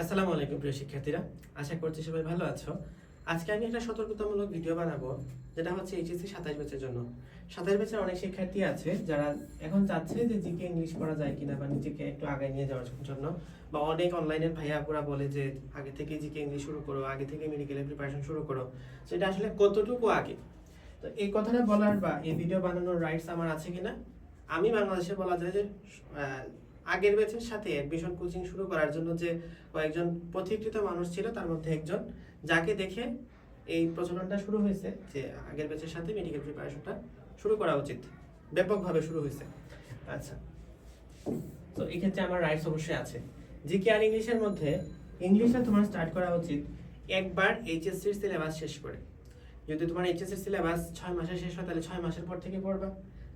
আসসালামু আলাইকুম প্রিয় শিক্ষার্থীরা, আশা করছি সবাই ভালো আছো। আজকে আমি একটা সতর্কতামূলক ভিডিও বানাবো, যেটা হচ্ছে এইচএসসি 27 ব্যাচের জন্য। 27 ব্যাচের অনেক শিক্ষার্থী আছে যারা এখন চাচ্ছে যে জিকে ইংলিশ পড়া যায় কিনা বা নিজেকে একটু আগায় নিয়ে যাওয়ার জন্য, বা অনেক অনলাইনের ভাইয়াপুরা বলে যে আগে থেকে জিকে ইংলিশ শুরু করো, আগে থেকে মেডিকেলের প্রিপারেশন শুরু করো। সেটা আসলে কতটুকু আগে? তো এই কথাটা বলার বা এই ভিডিও বানানোর রাইটস আমার আছে কিনা? আমি বাংলাদেশে বলা যায় যে আগের ব্যাচের সাথে অ্যাডমিশন কোচিং শুরু করার জন্য যে কয়েকজন পথিকৃত মানুষ ছিল, তার মধ্যে একজন, যাকে দেখে এই প্রচলনটা শুরু হয়েছে যে আগের ব্যাচের সাথে মেডিকেল প্রিপারেশনটা শুরু করা উচিত, ব্যাপকভাবে শুরু হয়েছে। আচ্ছা, তো এই ক্ষেত্রে আমার রাইটস অবশ্যই আছে। জিকে আর ইংলিশের মধ্যে ইংলিশটা তোমার স্টার্ট করা উচিত একবার এইচএসসির সিলেবাস শেষ করে। যদি তোমার এইচএসসির সিলেবাস 6 মাসে শেষ হয় তাহলে 6 মাসের পর থেকে পড়বা।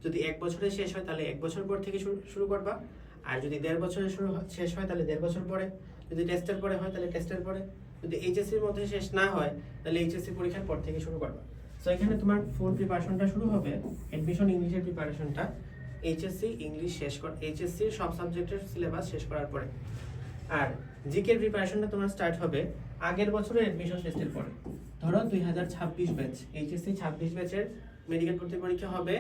যদি 1 বছরে শেষ হয় তাহলে 1 বছর পর থেকে শুরু করবা। আর যদি 1.5 বছরে শেষ হয় তাহলে 1.5 বছর পরে। যদি টেস্টের পরে হয় তাহলে টেস্টের পরে। যদি এইচএসসির মধ্যে শেষ না হয় তাহলে এইচএসসি পরীক্ষার পর থেকে শুরু করবা। সো এখানে তোমার ফুল প্রিপারেশনটা শুরু হবে, অ্যাডমিশন ইংলিশের প্রিপারেশনটা এইচএসসি ইংলিশ শেষ কর, এইচএসসির সব সাবজেক্টের সিলেবাস শেষ করার পরে। আর জিকের প্রিপারেশনটা তোমার স্টার্ট হবে আগের বছরের অ্যাডমিশন টেস্টের পরে। ধরো 2026 ব্যাচ, এইচএসসি 26 ব্যাচের মেডিকেল ভর্তি পরীক্ষা হবে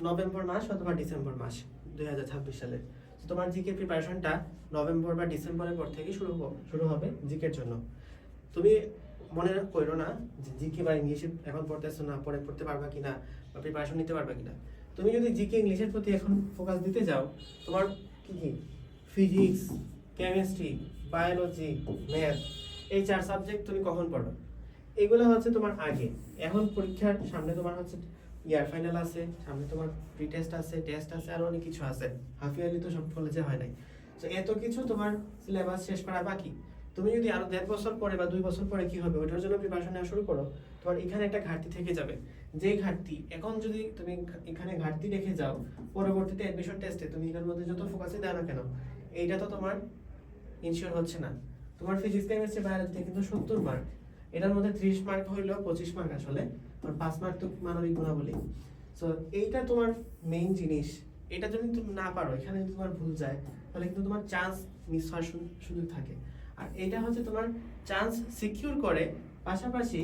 নভেম্বর মাস অথবা ডিসেম্বর মাস 2026 সালে। তোমার জিকে প্রিপারেশনটা নভেম্বর বা ডিসেম্বরের পর থেকে শুরু হবে জিকের জন্য। তুমি মনে করো না যে জিকে বা ইংলিশে এখন পড়তেছো না, পরে পড়তে পারবা কিনা বা প্রিপারেশন নিতে পারবা কিনা। তুমি যদি জিকে ইংলিশের প্রতি এখন ফোকাস দিতে যাও, তোমার কি ফিজিক্স, কেমিস্ট্রি, বায়োলজি, ম্যাথ, এই 4 সাবজেক্ট তুমি কখন পড়ো? এগুলো হচ্ছে তোমার আগে। এখন পরীক্ষার সামনে তোমার হচ্ছে ইয়ার ফাইনাল আছে, সামনে তোমার প্রি টেস্ট আছে, টেস্ট আছে, আর অনেক কিছু আছে। হাফ ইয়ারলি তো সব কলেজে হয় নাই। তো এত কিছু তোমার সিলেবাস শেষ করা বাকি। তুমি যদি আরো 1.5 বছর পরে বা 2 বছর পরে কি হবে ওটার জন্য প্রিপারেশন নেওয়া শুরু করো, তোমার এখানে একটা ঘাটতি থেকে যাবে। যে ঘাটতি এখন যদি তুমি এখানে ঘাটতি রেখে যাও, পরবর্তীতে অ্যাডমিশন টেস্টে তুমি এটার মধ্যে যত ফোকাসই দাও না কেন, এইটা তো তোমার ইনশিওর হচ্ছে না। তোমার ফিজিক্স, কেমিস্ট্রি, বায়োলজিতে কিন্তু 70 মার্ক, এটার মধ্যে 30 মার্ক হইলো 25 মার্ক আসলে, আর 5 মার্ক তো মানবিক গুণাবলী। সো এইটা তোমার মেইন জিনিস। এটা যদি তুমি না পারো, এখানে যদি তোমার ভুল যায়, তাহলে কিন্তু তোমার চান্স মিস হওয়ার সুযোগ থাকে। আর এটা হচ্ছে তোমার চান্স সিকিউর করে, পাশাপাশি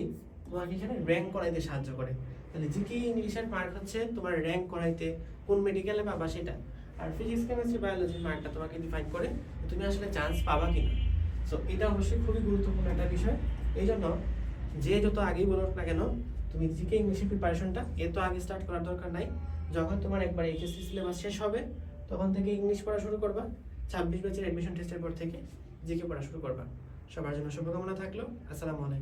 তোমাকে এখানে র্যাঙ্ক করাইতে সাহায্য করে। তাহলে জিকে ইংলিশের মার্ক হচ্ছে তোমার র্যাঙ্ক করাইতে, কোন মেডিকেলে পাবা সেটা। আর ফিজিক্স, কেমিস্ট্রি, বায়োলজির মার্কটা তোমাকে ডিফাইন করে তুমি আসলে চান্স পাবা কিনা। সো এটা অবশ্যই খুবই গুরুত্বপূর্ণ একটা বিষয়। এই জন্য যে যত আগেই বলুক না কেন, তুমি জিকে ইংলিশের প্রিপারেশনটা এত আগে স্টার্ট করার দরকার নাই। যখন তোমার একবার এইচএসসি সিলেবাস শেষ হবে তখন থেকে ইংলিশ পড়া শুরু করবা। 26 ব্যাচের অ্যাডমিশন টেস্টের পর থেকে জিকে পড়া শুরু করবা। সবার জন্য শুভকামনা থাকলো। আসসালামু আলাইকুম।